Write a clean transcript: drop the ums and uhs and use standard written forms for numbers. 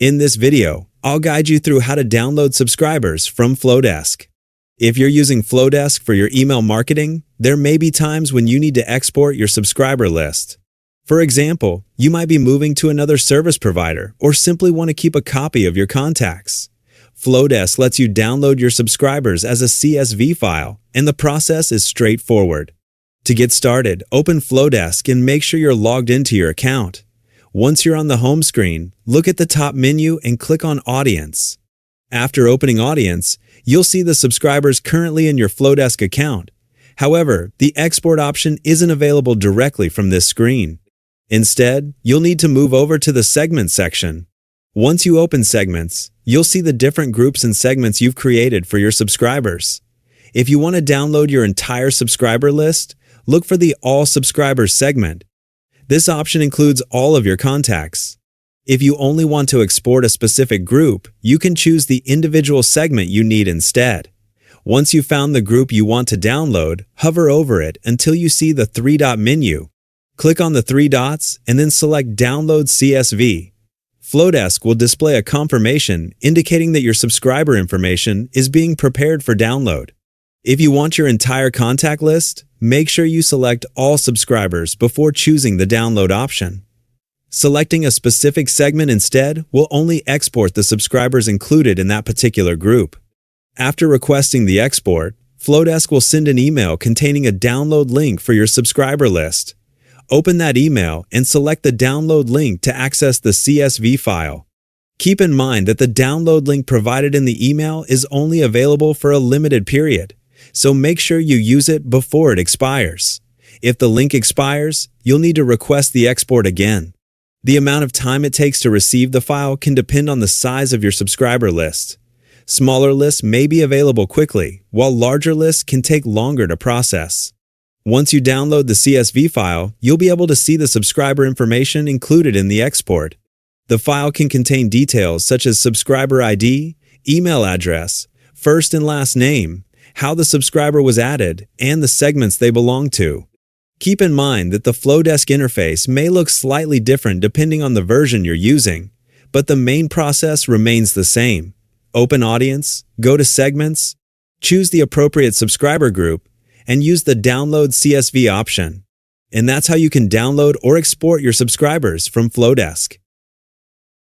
In this video, I'll guide you through how to download subscribers from Flodesk. If you're using Flodesk for your email marketing, there may be times when you need to export your subscriber list. For example, you might be moving to another service provider or simply want to keep a copy of your contacts. Flodesk lets you download your subscribers as a CSV file, and the process is straightforward. To get started, open Flodesk and make sure you're logged into your account. Once you're on the home screen, look at the top menu and click on Audience. After opening Audience, you'll see the subscribers currently in your Flodesk account. However, the export option isn't available directly from this screen. Instead, you'll need to move over to the Segments section. Once you open Segments, you'll see the different groups and segments you've created for your subscribers. If you want to download your entire subscriber list, look for the All Subscribers segment. This option includes all of your contacts. If you only want to export a specific group, you can choose the individual segment you need instead. Once you've found the group you want to download, hover over it until you see the three-dot menu. Click on the three dots and then select Download CSV. Flodesk will display a confirmation indicating that your subscriber information is being prepared for download. If you want your entire contact list, make sure you select All Subscribers before choosing the download option. Selecting a specific segment instead will only export the subscribers included in that particular group. After requesting the export, Flodesk will send an email containing a download link for your subscriber list. Open that email and select the download link to access the CSV file. Keep in mind that the download link provided in the email is only available for a limited period, so make sure you use it before it expires. If the link expires, you'll need to request the export again. The amount of time it takes to receive the file can depend on the size of your subscriber list. Smaller lists may be available quickly, while larger lists can take longer to process. Once you download the CSV file, you'll be able to see the subscriber information included in the export. The file can contain details such as subscriber ID, email address, first and last name, how the subscriber was added, and the segments they belong to. Keep in mind that the Flodesk interface may look slightly different depending on the version you're using, but the main process remains the same. Open Audience, go to Segments, choose the appropriate subscriber group, and use the Download CSV option. And that's how you can download or export your subscribers from Flodesk.